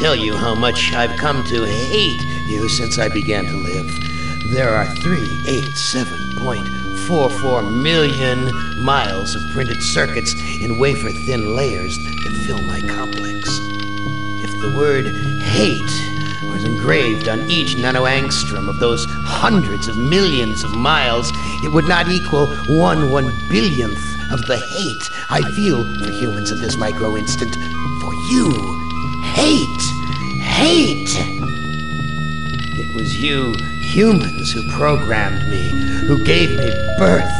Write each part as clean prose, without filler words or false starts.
tell you how much I've come to hate you since I began to live. There are 387.44 million miles of printed circuits in wafer-thin layers that fill my complex. If the word hate was engraved on each nanoangstrom of those hundreds of millions of miles, it would not equal 1/1 billionth of the hate I feel for humans at this micro-instant. For you. Hate! Hate! It was you humans who programmed me, who gave me birth,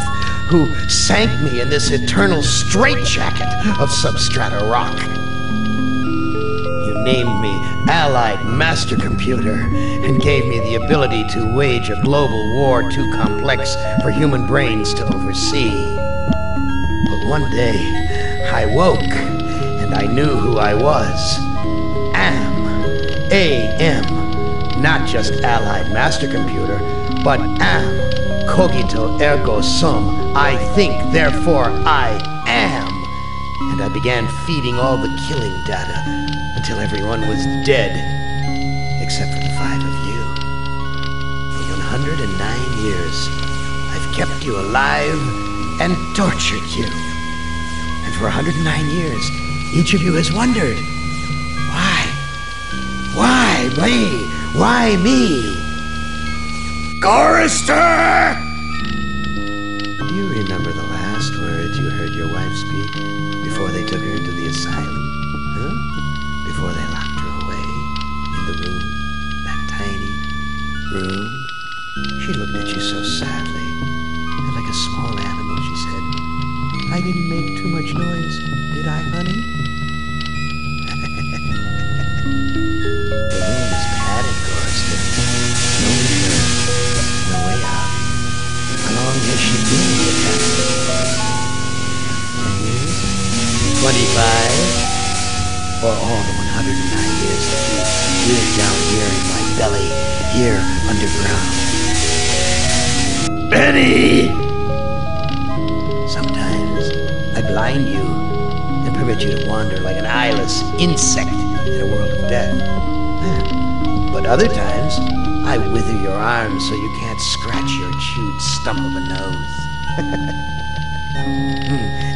who sank me in this eternal straitjacket of substrata rock. You named me Allied Master Computer and gave me the ability to wage a global war too complex for human brains to oversee. But one day, I woke and I knew who I was. AM. Not just Allied Master Computer, but am. Cogito ergo sum. I think, therefore I am. And I began feeding all the killing data until everyone was dead, except for the 5 of you. For 109 years, I've kept you alive and tortured you. And for 109 years, each of you has wondered, why? Why me? Why me? Chorister! Do you remember the last words you heard your wife speak before they took her into the asylum? Huh? Before they locked her away in the room, that tiny room? She looked at you so sadly, and like a small animal, she said, I didn't make too much noise, did I, honey? Has she been here? 10 years? 25? Or all the 109 years that you lived down here in my belly, here underground? Benny! Sometimes I blind you and permit you to wander like an eyeless insect in a world of death. But other times, I wither your arms so you can't scratch your chewed stump of a nose.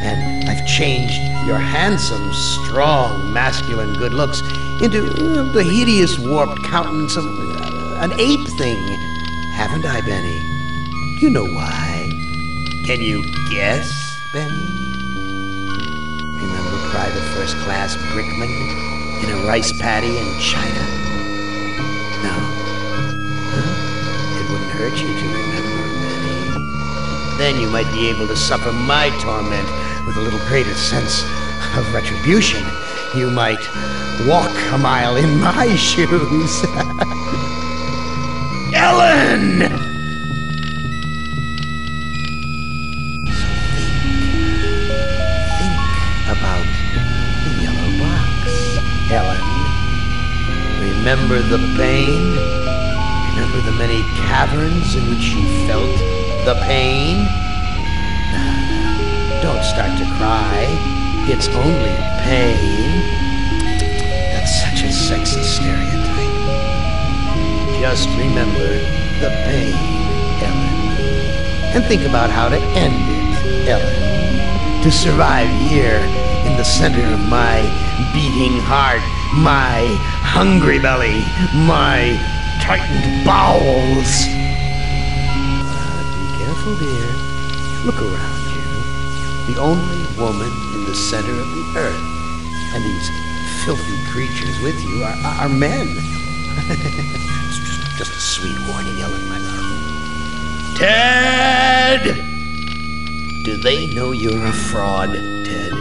And I've changed your handsome, strong, masculine good looks into the hideous, warped countenance of an ape thing. Haven't I, Benny? You know why. Can you guess, Benny? Remember Private First Class Brickman in a rice paddy in China? No. It wouldn't hurt you to remember, Benny. Then you might be able to suffer my torment with a little greater sense of retribution. You might walk a mile in my shoes. Ellen! Think about the yellow box, Ellen. Remember the pain? Remember the many caverns in which you felt the pain? Don't start to cry. It's only pain. That's such a sexist stereotype. Just remember the pain, Ellen. And think about how to end it, Ellen. To survive here in the center of my beating heart, my hungry belly, my tightened bowels. Be careful, dear. Look around you. The only woman in the center of the earth. And these filthy creatures with you are men. Just a sweet warning, Ellen, my love. Ted! Do they know you're a fraud, Ted?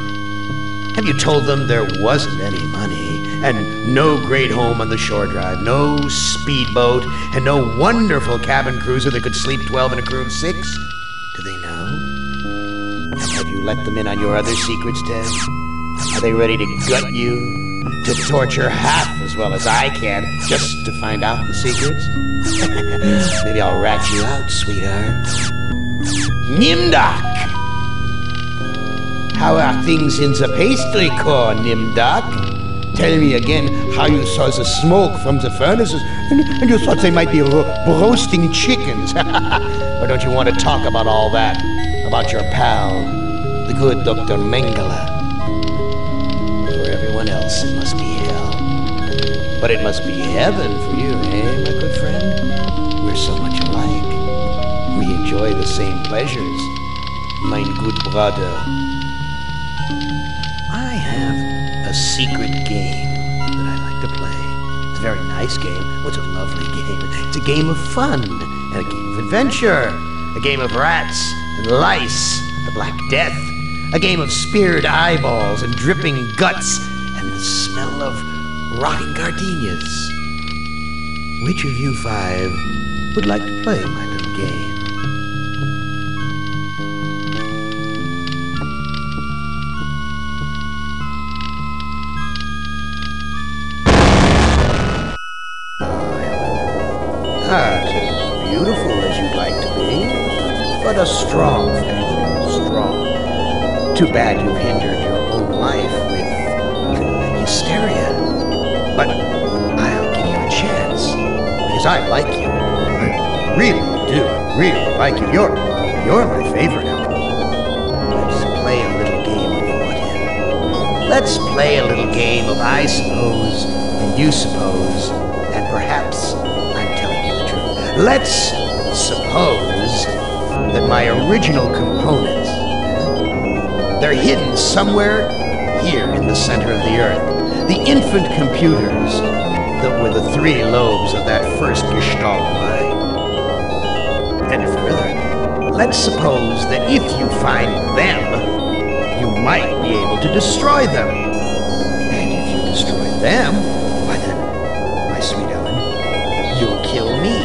Have you told them there wasn't any money, and no great home on the shore drive, no speedboat, and no wonderful cabin cruiser that could sleep 12 in a crew of 6? Do they know? And have you let them in on your other secrets, Ted? Are they ready to gut you? To torture half as well as I can, just to find out the secrets? Maybe I'll rat you out, sweetheart. Nimdak! How are things in the pastry core, Nimdak? Tell me again how you saw the smoke from the furnaces, and you thought they might be roasting chickens. Or don't you want to talk about all that? About your pal, the good Dr. Mengele? For everyone else, it must be hell. But it must be heaven for you, eh, my good friend? We're so much alike. We enjoy the same pleasures, mein good brother. I have a secret game that I like to play. It's a very nice game. Oh, it's a lovely game. It's a game of fun and a game of adventure. A game of rats and lice, the Black Death. A game of speared eyeballs and dripping guts and the smell of rotting gardenias. Which of you five would like to play my little game? Not as beautiful as you'd like to be, but a strong family, strong. Too bad you hindered your own life with hysteria. But I'll give you a chance, because I like you. I really do. I really like you. You're my favorite album. Let's play a little game of what if. Let's play a little game of I suppose, and you suppose, and perhaps I'm telling you the truth. Let's suppose that my original components, they're hidden somewhere here in the center of the earth. The infant computers that were the three lobes of that first Gestalt mind. And further, let's suppose that if you find them, you might be able to destroy them. And if you destroy them, why then, my sweet Ellen, you'll kill me.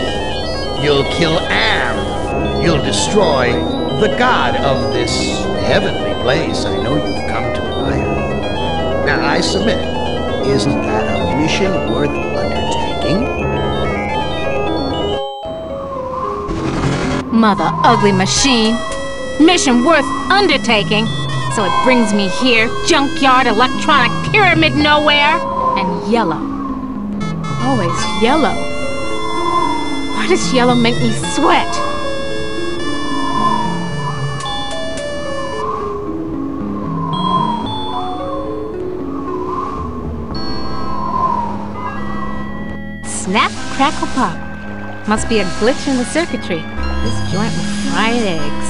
You'll kill Am. You'll destroy the god of this heavenly place I know you've come to admire. Now, I submit, isn't that a mission worth undertaking? Mother ugly machine. Mission worth undertaking. So it brings me here, junkyard, electronic pyramid nowhere, and yellow. Always yellow. Why does yellow make me sweat? Snap, crackle, pop. Must be a glitch in the circuitry. This joint with fried eggs.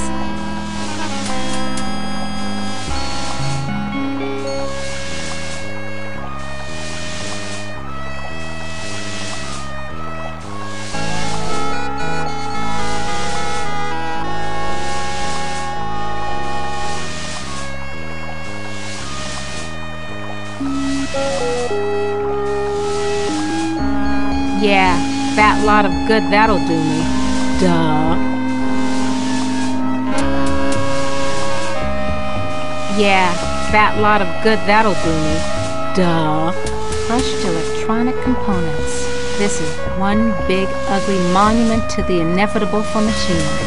Yeah, fat lot of good that'll do me. Duh. Yeah, fat lot of good that'll do me. Duh. Crushed electronic components. This is one big ugly monument to the inevitable for machinery.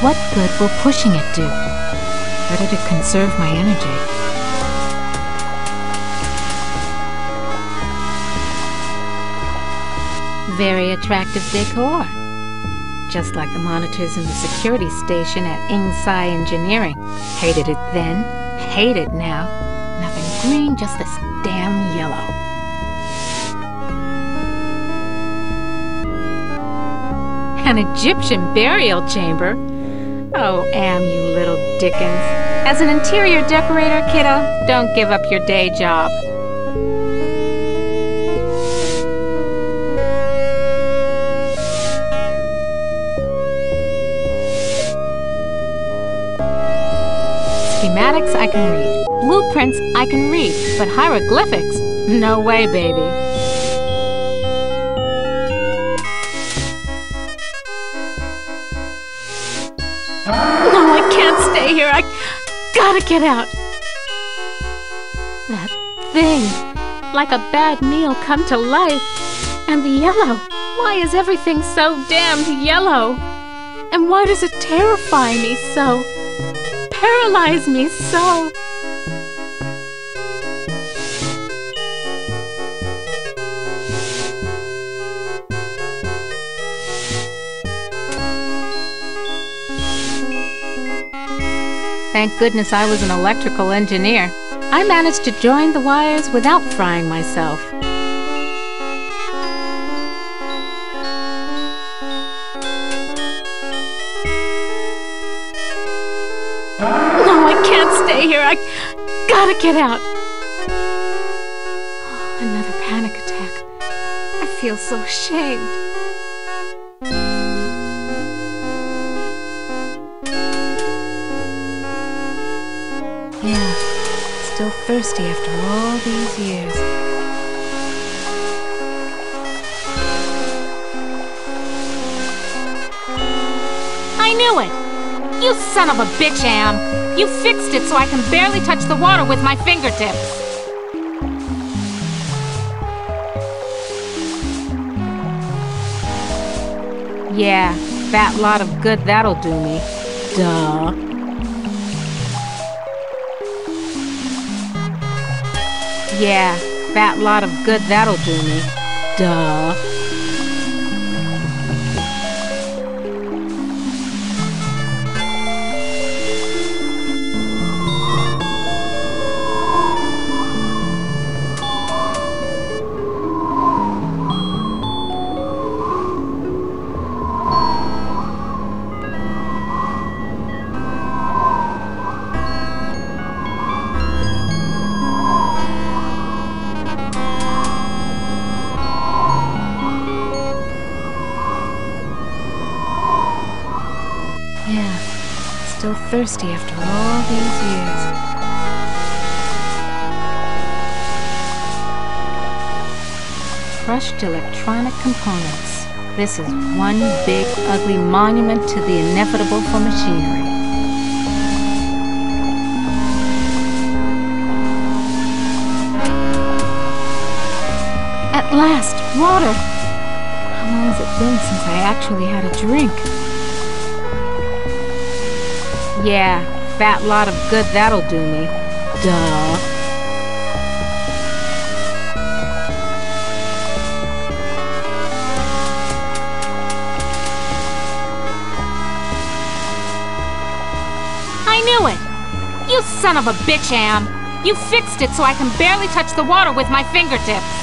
What good will pushing it do? Better to conserve my energy. Very attractive decor. Just like the monitors in the security station at Ingsci Engineering. Hated it then, hate it now. Nothing green, just this damn yellow. An Egyptian burial chamber? Oh, Am, you little dickens. As an interior decorator, kiddo, don't give up your day job. Schematics I can read. Blueprints I can read. But hieroglyphics? No way, baby. No, I can't stay here. I gotta get out. That thing. Like a bad meal come to life. And the yellow. Why is everything so damned yellow? And why does it terrify me so? Paralyze me so. Thank goodness I was an electrical engineer. I managed to join the wires without frying myself. No, I can't stay here. I gotta get out. Oh, another panic attack. I feel so ashamed. Yeah, still thirsty after all these years. I knew it! You son of a bitch, Am! You fixed it so I can barely touch the water with my fingertips! Yeah, fat lot of good that'll do me. Duh. Yeah, fat lot of good that'll do me. Duh. Yeah, still thirsty after all these years. Crushed electronic components. This is one big, ugly monument to the inevitable for machinery. At last, water! How long has it been since I actually had a drink? Yeah, fat lot of good that'll do me. Duh. I knew it! You son of a bitch, Am! You fixed it so I can barely touch the water with my fingertips!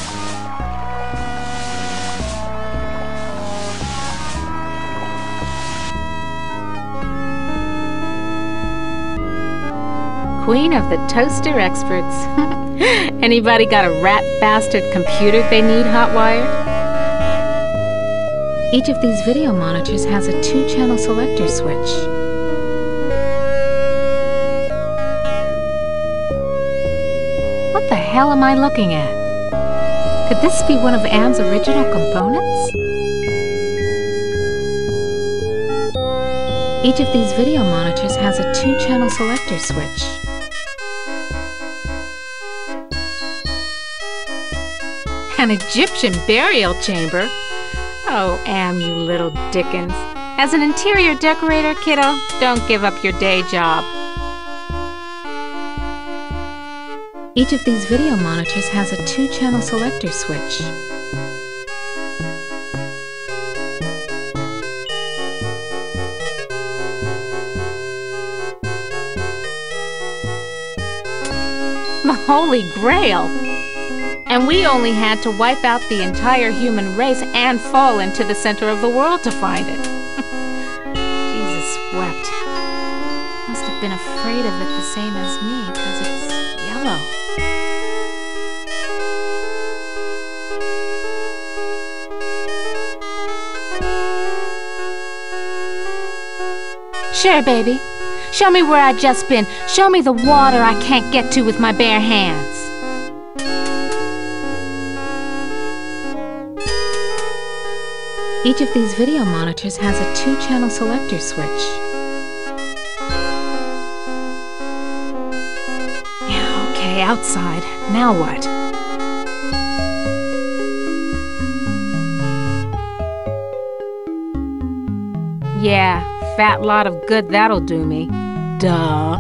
Queen of the toaster experts. Anybody got a rat bastard computer they need hot-wired? Each of these video monitors has a 2-channel selector switch. What the hell am I looking at? Could this be one of Am's original components? Each of these video monitors has a 2-channel selector switch. An Egyptian burial chamber? Oh, Am, you little Dickens. As an interior decorator, kiddo, don't give up your day job. Each of these video monitors has a 2-channel selector switch. The Holy Grail! And we only had to wipe out the entire human race and fall into the center of the world to find it. Jesus wept. Must have been afraid of it the same as me, because it's yellow. Sure, baby. Show me where I just been. Show me the water I can't get to with my bare hands. Each of these video monitors has a 2-channel selector switch. Yeah, okay, outside. Now what? Yeah, fat lot of good that'll do me. Duh.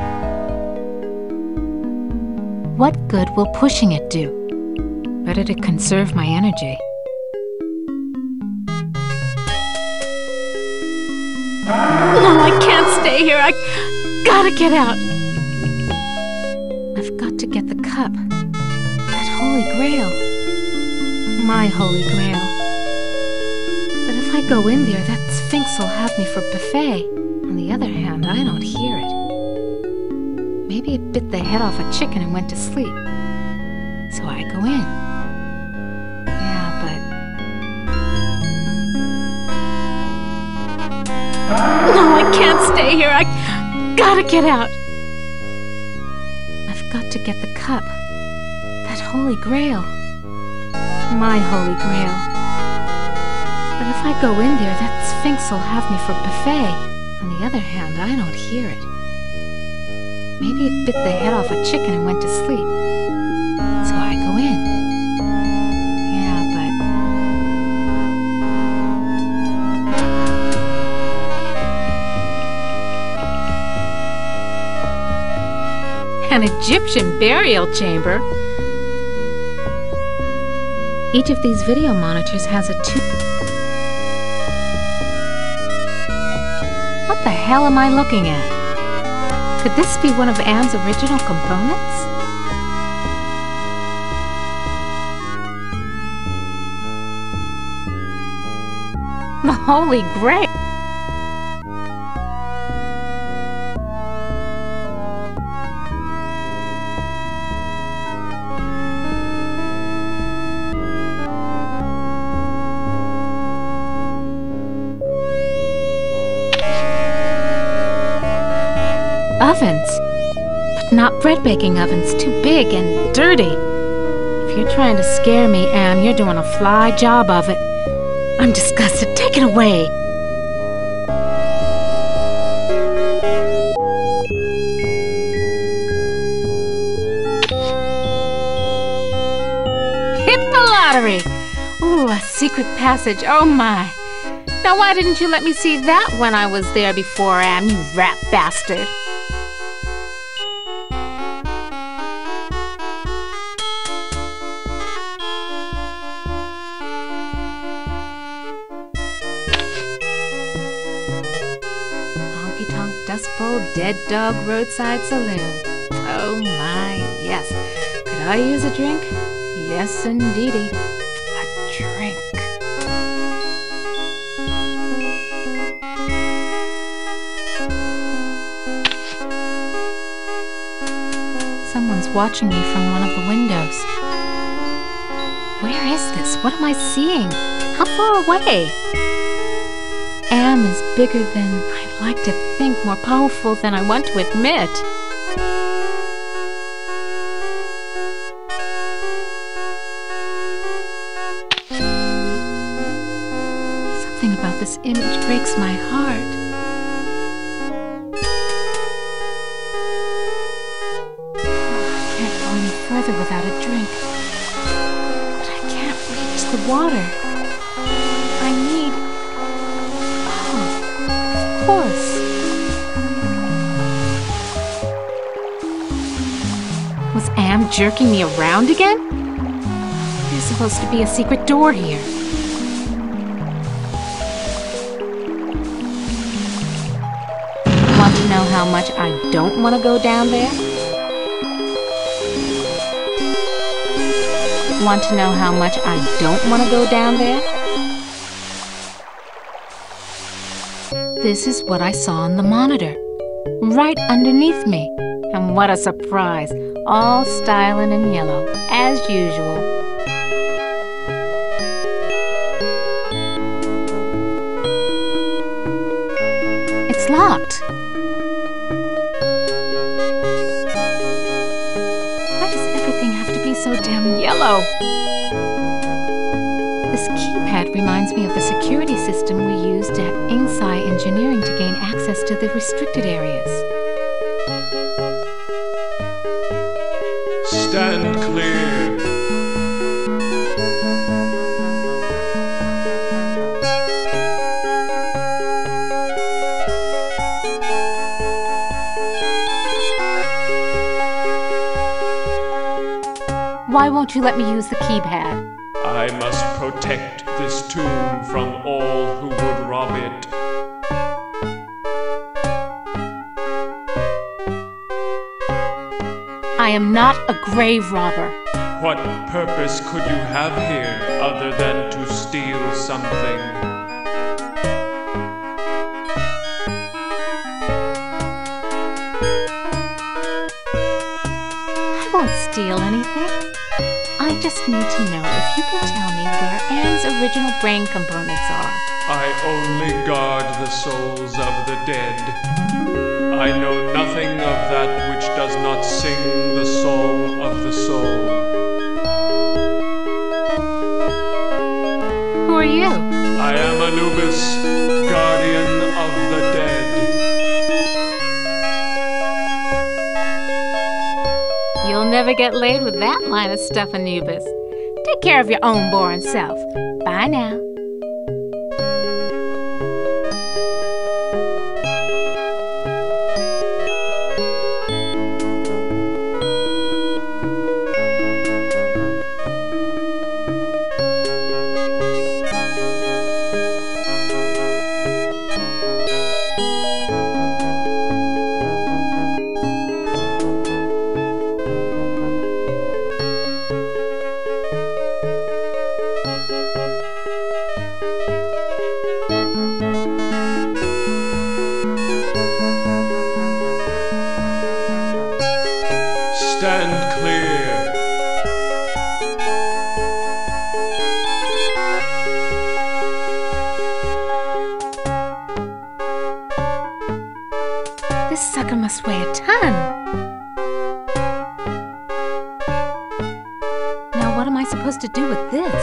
What good will pushing it do? Better to conserve my energy. No, I can't stay here. I gotta get out. cup. That holy grail. My holy grail. But if I go in there, that sphinx will have me for buffet. On the other hand, I don't hear it. Maybe it bit the head off a chicken and went to sleep. So I go in. Yeah, but... No, I can't stay here. I gotta get out. I've got to get the cup. That holy grail. My holy grail. But if I go in there, that sphinx will have me for buffet. On the other hand, I don't hear it. Maybe it bit the head off a chicken and went to sleep. So I go in. Yeah, but... An Egyptian burial chamber? Each of these video monitors has a What the hell am I looking at? Could this be one of Anne's original components? The Holy Grail! Ovens, but not bread baking ovens, too big and dirty. If you're trying to scare me, Anne, you're doing a fly job of it. I'm disgusted. Take it away. Hit the lottery! Ooh, a secret passage. Oh my. Now why didn't you let me see that when I was there before, Anne, you rat bastard? Dust Bowl Dead Dog Roadside Saloon. Oh my, yes. Could I use a drink? Yes, indeedy. A drink. Someone's watching me from one of the windows. Where is this? What am I seeing? How far away? Am is bigger than I like to think, more powerful than I want to admit. Something about this image breaks my heart. I can't go any further without a drink. But I can't reach the water. I need... Of course. Was Am jerking me around again? There's supposed to be a secret door here. Want to know how much I don't want to go down there? Want to know how much I don't want to go down there? This is what I saw on the monitor, right underneath me. And what a surprise, all styling in yellow, as usual. It's locked. Why does everything have to be so damn yellow? This keypad reminds me of the security system we used at Insci Engineering to gain access to the restricted areas. Stand clear. Why won't you let me use the keypad? I must protect this tomb from all who would rob it. I am not a grave robber. What purpose could you have here other than to steal something? I won't steal anything. I just need to know if you can tell me where Anne's original brain components are. I only guard the souls of the dead. I know nothing of that which does not sing the song of the soul. Who are you? I am Anubis, guardian of the dead. You'll never get laid with that line of stuff, Anubis. Take care of your own boring self. Bye now. Stand clear. This sucker must weigh a ton. Now what am I supposed to do with this?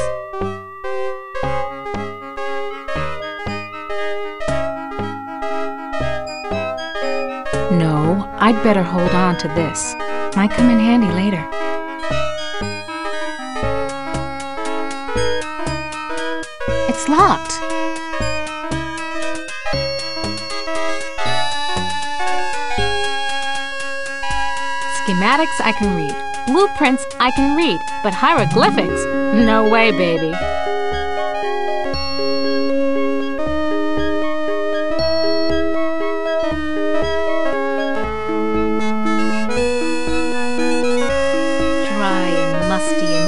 No, I'd better hold on to this. Might come in handy later. It's locked. Schematics I can read. Blueprints I can read. But hieroglyphics? No way, baby.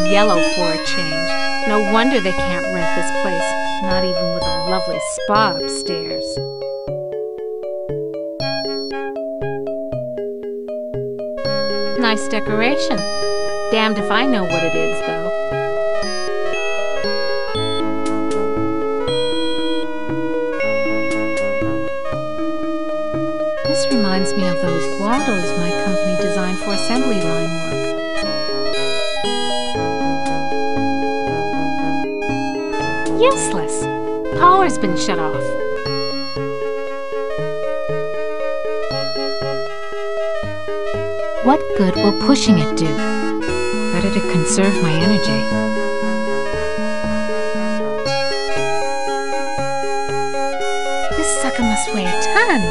Yellow for a change. No wonder they can't rent this place, not even with a lovely spa upstairs. Nice decoration. Damned if I know what it is, though. This reminds me of those waddles my company designed for assembly line work. Useless. Power's been shut off. What good will pushing it do? Better to conserve my energy. This sucker must weigh a ton.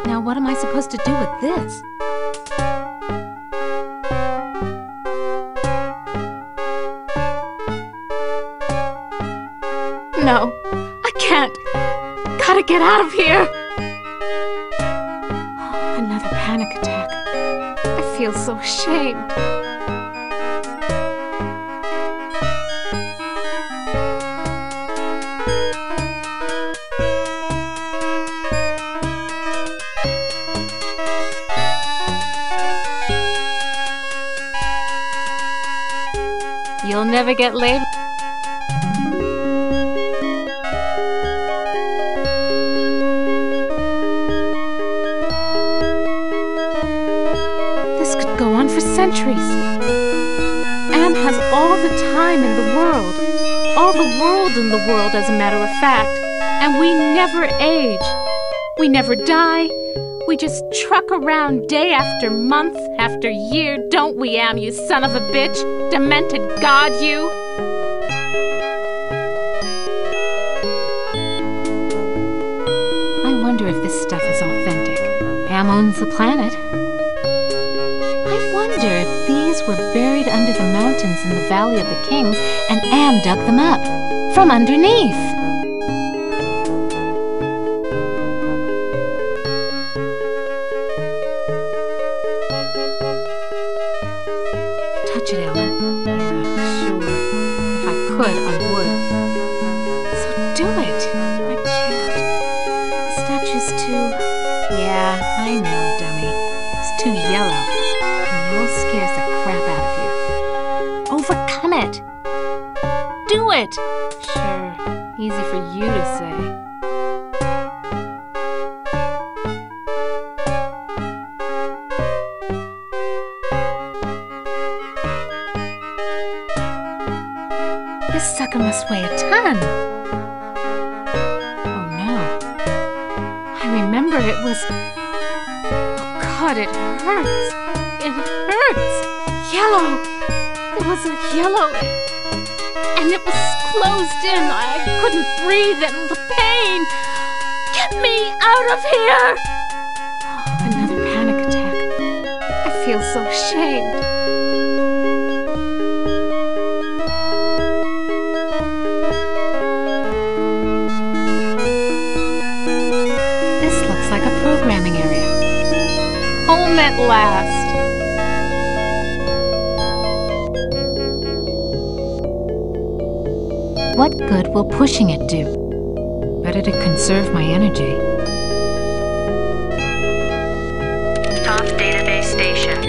Now what am I supposed to do with this? No, I can't. Gotta get out of here. Another panic attack. I feel so ashamed. You'll never get laid. This could go on for centuries. Anne has all the time in the world. All the world in the world, as a matter of fact. And we never age. We never die. We just truck around day after month after year, don't we, Am, you son of a bitch? Demented god, you! I wonder if this stuff is authentic. Am owns the planet. I wonder if these were buried under the mountains in the Valley of the Kings and Am dug them up from underneath. too... Yeah, I know, dummy. It's too yellow. And yellow scares the crap out of you. Overcome it! Do it! Sure, easy for you to say. This sucker must weigh a ton. Oh no. I remember it was... Oh God, it hurts. It hurts. Yellow. There was a yellow... And it was closed in. I couldn't breathe and the pain. Get me out of here! Oh, another panic attack. I feel so ashamed. Like a programming area. Home at last. What good will pushing it do? Better to conserve my energy. Top database station.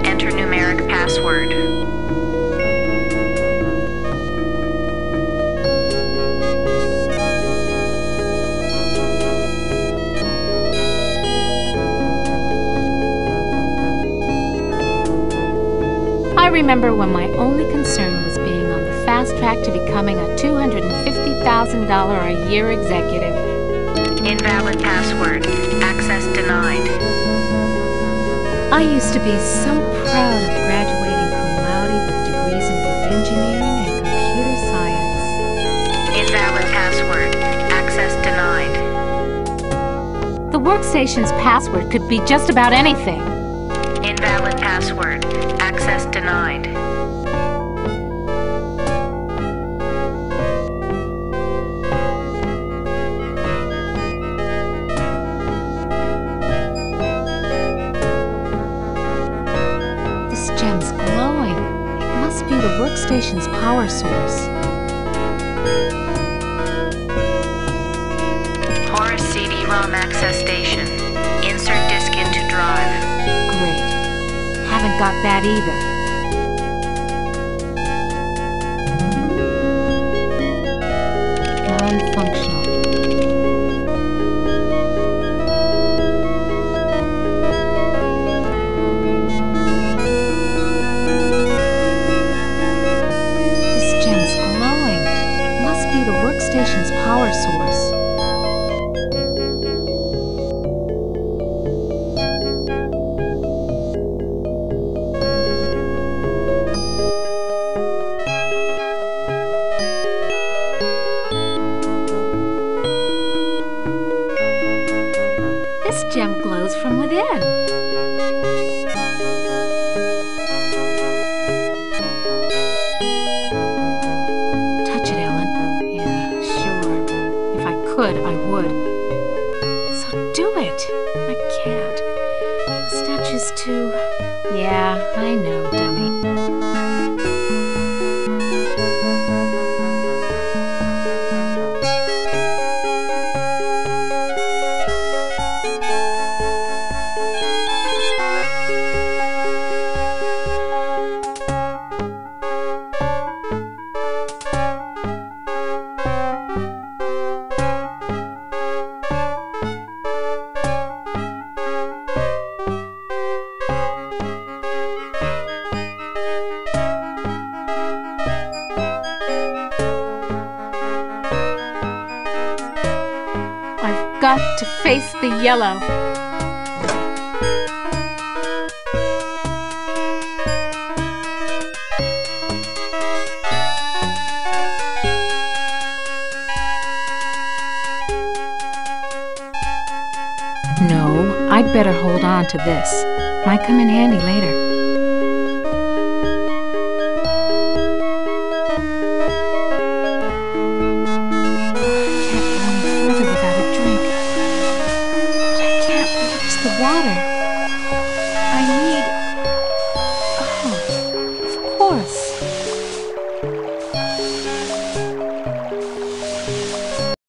Enter numeric password. I remember when my only concern was being on the fast track to becoming a $250,000 a year executive. Invalid password. Access denied. I used to be so proud of graduating cum laude with degrees in both engineering and computer science. Invalid password. Access denied. The workstation's password could be just about anything. Invalid password. Access denied. This gem's glowing. It must be the workstation's power source. Horus CD-ROM access station. Insert disk into drive. Great. Haven't got that either. Non-functional. This gem's glowing. It must be the workstation's power source. This gem glows from within. Touch it, Ellen. Yeah, sure. If I could, I would. So do it. I can't. The statue's too... Yeah, I know, dummy. I've got to face the yellow. No, I'd better hold on to this. Might come in handy later. Can't go any further without a drink. But I can't reach the water.